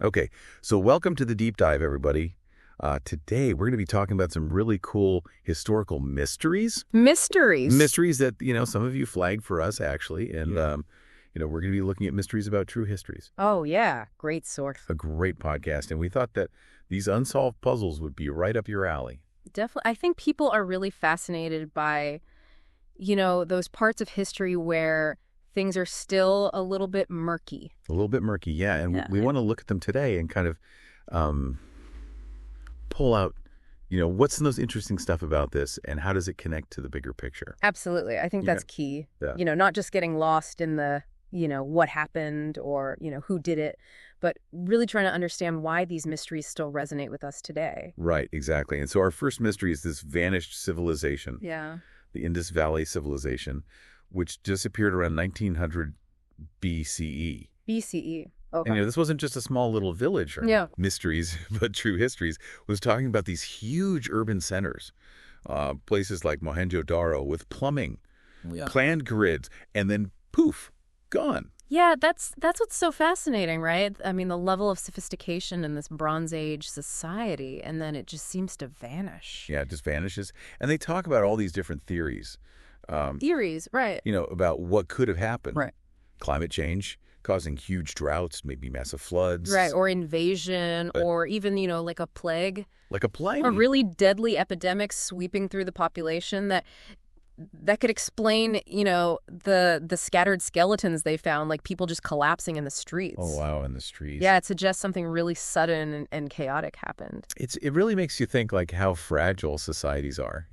Okay, so welcome to the deep dive, everybody. Today, we're going to be talking about some really cool historical mysteries. Mysteries. Mysteries that, some of you flagged for us, actually. And, we're going to be looking at mysteries about true histories. Oh, yeah. Great source. A great podcast. And we thought that these unsolved puzzles would be right up your alley. Definitely. I think people are really fascinated by, those parts of history where things are still a little bit murky. A little bit murky, yeah. And we want to look at them today and kind of pull out, what's the most interesting stuff about this and how does it connect to the bigger picture? Absolutely. I think that's key. Yeah. Not just getting lost in the, what happened or, who did it, but really trying to understand why these mysteries still resonate with us today. Right, exactly. And so our first mystery is this vanished civilization. Yeah. The Indus Valley civilization, which disappeared around 1900 BCE. BCE. Okay. And this wasn't just a small little village or mysteries, but true histories was talking about these huge urban centers, places like Mohenjo-Daro with plumbing, planned grids, and then poof, gone. Yeah, that's what's so fascinating, right? I mean, the level of sophistication in this Bronze Age society, and then it just seems to vanish. Yeah, it just vanishes. And they talk about all these different theories. Theories, right. About what could have happened. Right. Climate change, causing huge droughts, maybe massive floods. Right, or invasion, or even, like a plague. Like a plague. A really deadly epidemic sweeping through the population that could explain, the scattered skeletons they found, like people just collapsing in the streets. Oh, wow, in the streets. Yeah, it suggests something really sudden and chaotic happened. It really makes you think, like, how fragile societies are,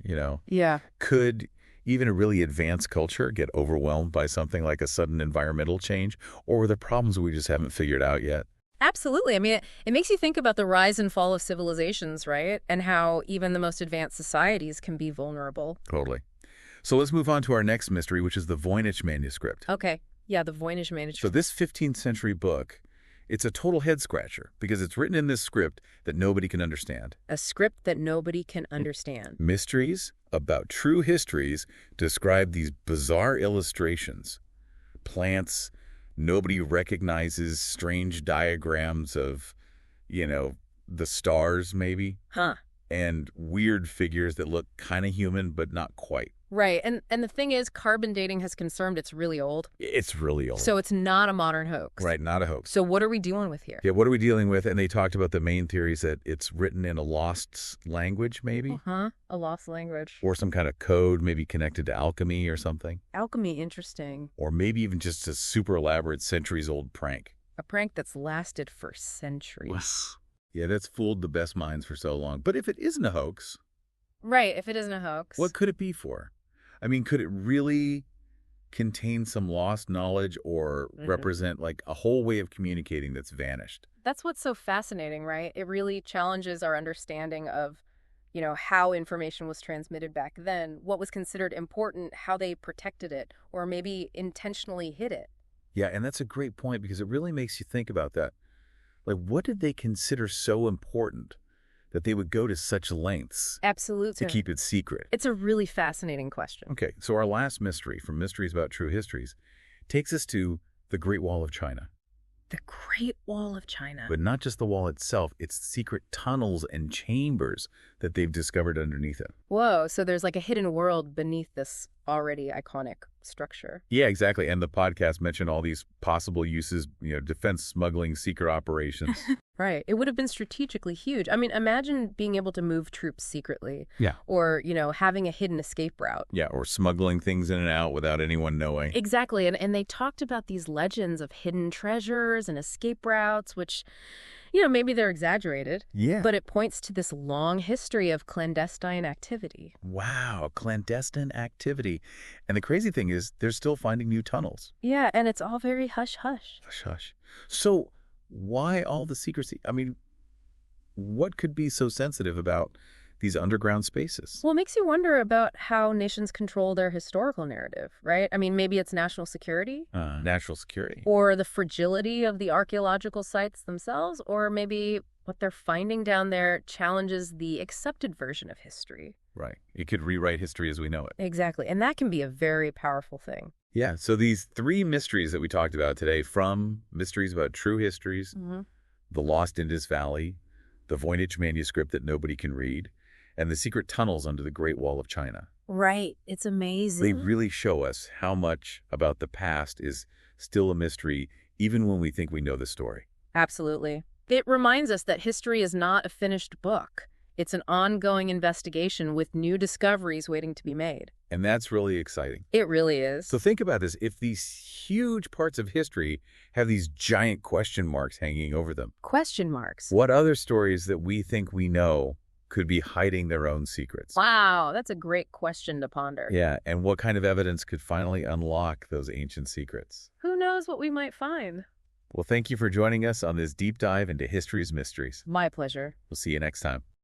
Yeah. Could even a really advanced culture get overwhelmed by something like a sudden environmental change? Or were there problems we just haven't figured out yet? Absolutely. I mean, it makes you think about the rise and fall of civilizations, right? And how even the most advanced societies can be vulnerable. Totally. So let's move on to our next mystery, which is the Voynich manuscript. Okay. Yeah, the Voynich manuscript. So this 15th century book, it's a total head-scratcher because it's written in this script that nobody can understand. A script that nobody can understand. Mysteries about true histories describe these bizarre illustrations. Plants, nobody recognizes, strange diagrams of, the stars maybe. Huh. And weird figures that look kind of human, but not quite. Right. And the thing is, carbon dating has confirmed it's really old. It's really old. So it's not a modern hoax. Right, not a hoax. So what are we dealing with here? Yeah, what are we dealing with? And they talked about the main theories that it's written in a lost language, maybe? Uh-huh. A lost language. Or some kind of code, maybe connected to alchemy or something. Alchemy, interesting. Or maybe even just a super elaborate centuries-old prank. A prank that's lasted for centuries. Yeah, that's fooled the best minds for so long. But if it isn't a hoax... Right, if it isn't a hoax. What could it be for? I mean, could it really contain some lost knowledge or represent like a whole way of communicating that's vanished? That's what's so fascinating, right? It really challenges our understanding of, how information was transmitted back then, what was considered important, how they protected it, or maybe intentionally hid it. Yeah, and that's a great point because it really makes you think about that. Like, what did they consider so important that they would go to such lengths Absolutely. to keep it secret? It's a really fascinating question. Okay, so our last mystery from Mysteries About True Histories takes us to the Great Wall of China. The Great Wall of China. But not just the wall itself, it's secret tunnels and chambers that they've discovered underneath it. Whoa, so there's like a hidden world beneath this already iconic structure. Yeah, exactly. And the podcast mentioned all these possible uses, defense, smuggling, secret operations. Right. It would have been strategically huge. I mean, imagine being able to move troops secretly. Yeah. Or, having a hidden escape route. Yeah, or smuggling things in and out without anyone knowing. Exactly. And they talked about these legends of hidden treasures and escape routes, which, maybe they're exaggerated. Yeah. But it points to this long history of clandestine activity. Wow, clandestine activity. And the crazy thing is they're still finding new tunnels. Yeah, and it's all very hush-hush. Hush-hush. So why all the secrecy? I mean, what could be so sensitive about these underground spaces? Well, it makes you wonder about how nations control their historical narrative, right? I mean, maybe it's national security. National security. Or the fragility of the archaeological sites themselves, or maybe what they're finding down there challenges the accepted version of history. Right. It could rewrite history as we know it. Exactly. And that can be a very powerful thing. Yeah. So these three mysteries that we talked about today, from Mysteries About True Histories, the lost Indus Valley, the Voynich manuscript that nobody can read, and the secret tunnels under the Great Wall of China. Right. It's amazing. They really show us how much about the past is still a mystery, even when we think we know the story. Absolutely. It reminds us that history is not a finished book. It's an ongoing investigation with new discoveries waiting to be made. And that's really exciting. It really is. So think about this. If these huge parts of history have these giant question marks hanging over them. Question marks. What other stories that we think we know could be hiding their own secrets? Wow, that's a great question to ponder. Yeah, and what kind of evidence could finally unlock those ancient secrets? Who knows what we might find? Well, thank you for joining us on this deep dive into history's mysteries. My pleasure. We'll see you next time.